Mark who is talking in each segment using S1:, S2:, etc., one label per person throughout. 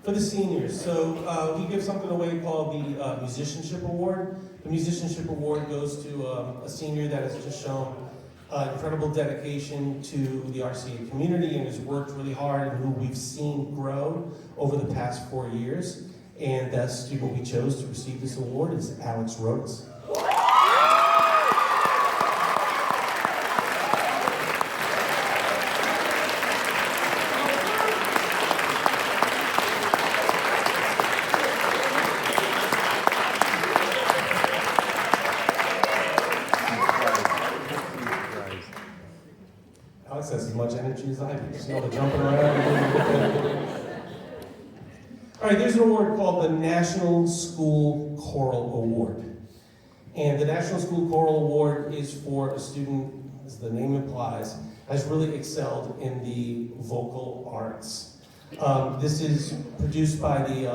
S1: For the seniors, so we give something away called the Musicianship Award. The Musicianship Award goes to a senior that has just shown incredible dedication to the RCA community and has worked really hard and who we've seen grow over the past 4 years. And that student we chose to receive this award is Alex Rhodes. Alex has as much energy as I do. Just all the jumping around. All right, there's an award called the National School Choral Award. And the National School Choral Award is for a student, as the name implies, has really excelled in the vocal arts. This is produced by the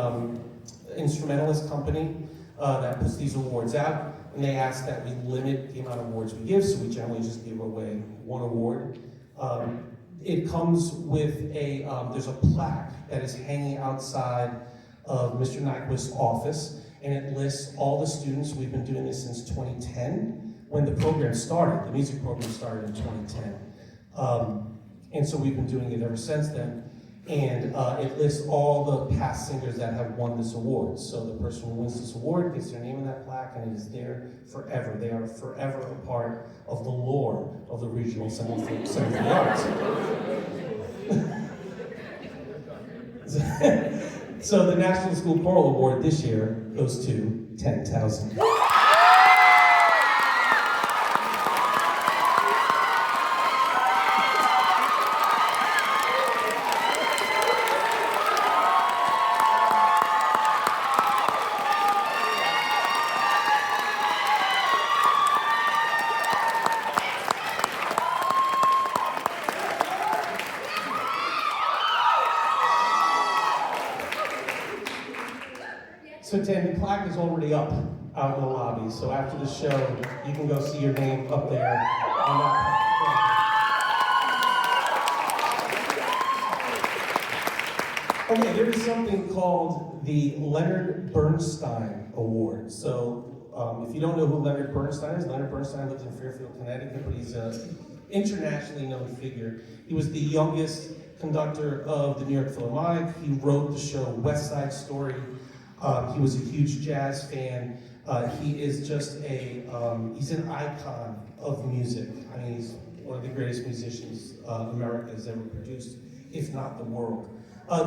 S1: instrumentalist company that puts these awards out. And they ask that we limit the amount of awards we give, so we generally just give away one award. It comes with there's a plaque that is hanging outside of Mr. Nyquist's office, and it lists all the students. We've been doing this since 2010, when the program started. The music program started in 2010. And so we've been doing it ever since then. And it lists all the past singers that have won this award. So the person who wins this award gets their name in that plaque, and it is there forever. They are forever a part of the lore of the Regional Center for the Arts. So the National School Choral Award this year goes to 10,000. So Tim, the plaque is already up out in the lobby. So after the show, you can go see your name up there on that. Okay, there is something called the Leonard Bernstein Award. So if you don't know who Leonard Bernstein is, Leonard Bernstein lives in Fairfield, Connecticut, but he's an internationally known figure. He was the youngest conductor of the New York Philharmonic. He wrote the show West Side Story. He was a huge jazz fan. He is just he's an icon of music. I mean, he's one of the greatest musicians America has ever produced, if not the world.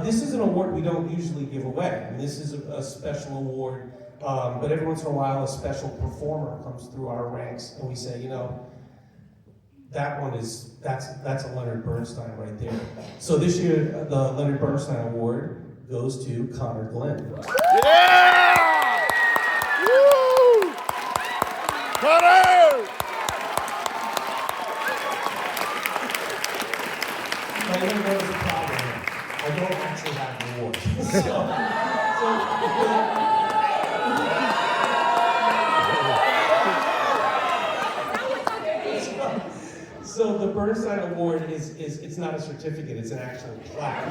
S1: This is an award we don't usually give away. And this is a special award, but every once in a while a special performer comes through our ranks and we say, you know, that one is, that's a Leonard Bernstein right there. So this year, the Leonard Bernstein Award goes to Connor Glenn.
S2: Yeah! Woo! Connor!
S1: Now, you know there's a problem here. I don't actually have the award. So the Bernstein Award it's not a certificate, it's an actual plaque.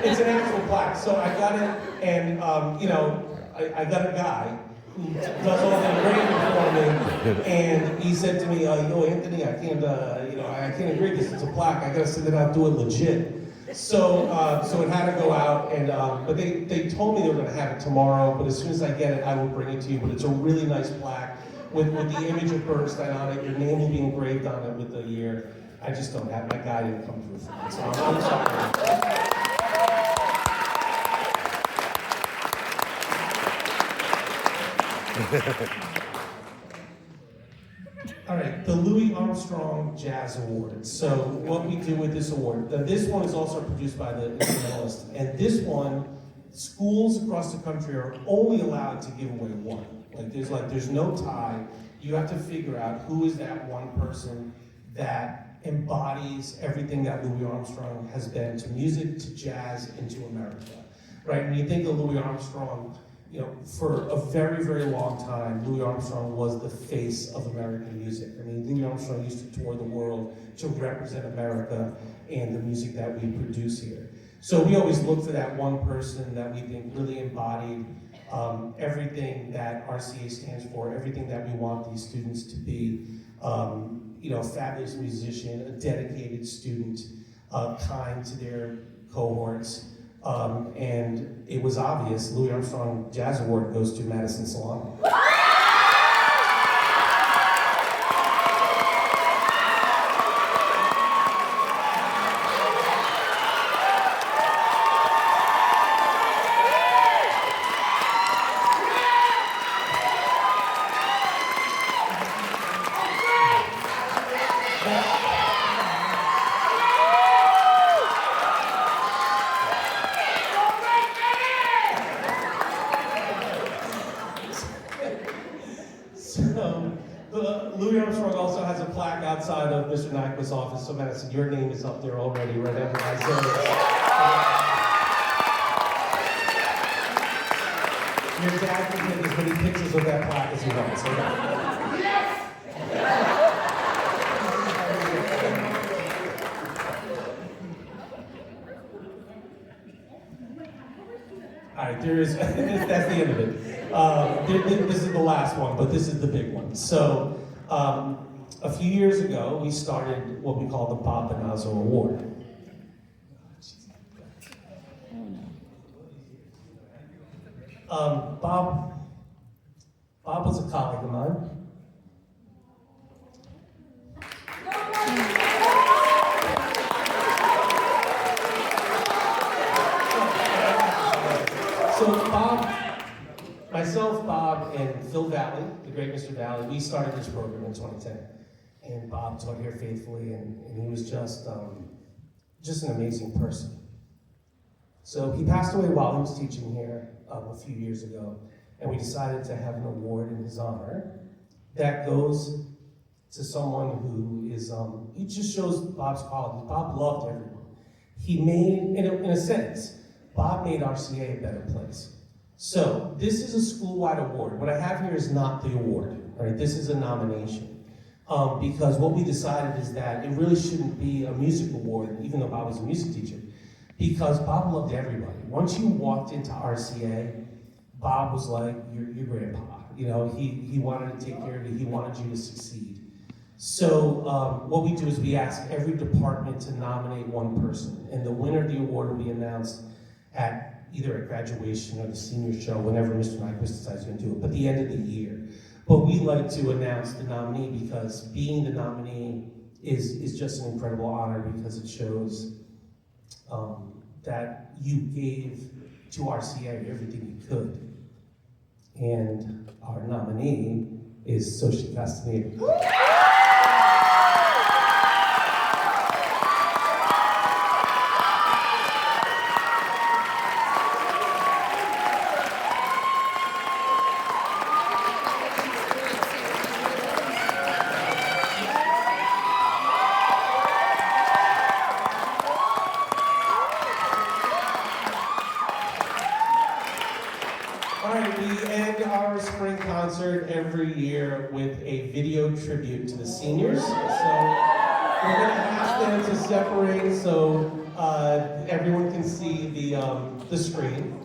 S1: It's an actual plaque. So I got it, and you know, I got a guy who does all the engraving for me, and he said to me, you know, Anthony, I can't agree with this. It's a plaque. I got to send it out, do it legit. So it had to go out, and but they told me they were going to have it tomorrow. But as soon as I get it, I will bring it to you. But it's a really nice plaque with the image of Bernstein on it. Your name will be engraved on it with the year. I just don't have, my guy didn't come through for me, so I'm sorry. All right, the Louis Armstrong Jazz Award. So what we do with this award, this one is also produced by the instrumentalist, and this one, schools across the country are only allowed to give away one. There's no tie. You have to figure out who is that one person that embodies everything that Louis Armstrong has been to music, to jazz, and to America, right? When you think of Louis Armstrong, you know, for a very, very long time, Louis Armstrong was the face of American music. I mean, Louis Armstrong used to tour the world to represent America and the music that we produce here. So we always look for that one person that we think really embodied everything that RCA stands for, everything that we want these students to be. A fabulous musician, a dedicated student, kind to their cohorts. And it was obvious, Louis Armstrong Jazz Award goes to Madison Salami. Louis Armstrong also has a plaque outside of Mr. Nyquist's office, so Madison, your name is up there already, right after Isaiah. Your dad can take as many pictures of that plaque as he wants. All right, that's the end of it. This is the last one, but this is the big one. So, a few years ago, we started what we call the Bob Benazzo Award. Bob was a colleague of mine. So myself, Bob, and Phil Valley, the great Mr. Valley, we started this program in 2010. And Bob taught here faithfully, and he was just an amazing person. So he passed away while he was teaching here a few years ago, and we decided to have an award in his honor that goes to someone who is, he just shows Bob's qualities. Bob loved everyone. He made, in a sense, Bob made RCA a better place. So this is a school-wide award. What I have here is not the award, right? This is a nomination. Because what we decided is that it really shouldn't be a music award, even though Bob was a music teacher, because Bob loved everybody. Once you walked into RCA, Bob was like your grandpa. You know, he wanted to take care of you. He wanted you to succeed. So what we do is we ask every department to nominate one person, and the winner of the award will be announced at either at graduation or the senior show, whenever Mr. Nyquist decides to do it, but the end of the year. But we like to announce the nominee because being the nominee is just an incredible honor, because it shows that you gave to RCA everything you could. And our nominee is Xochitl Castaneda. All right, we end our spring concert every year with a video tribute to the seniors. So we're going to ask them to separate so everyone can see the screen.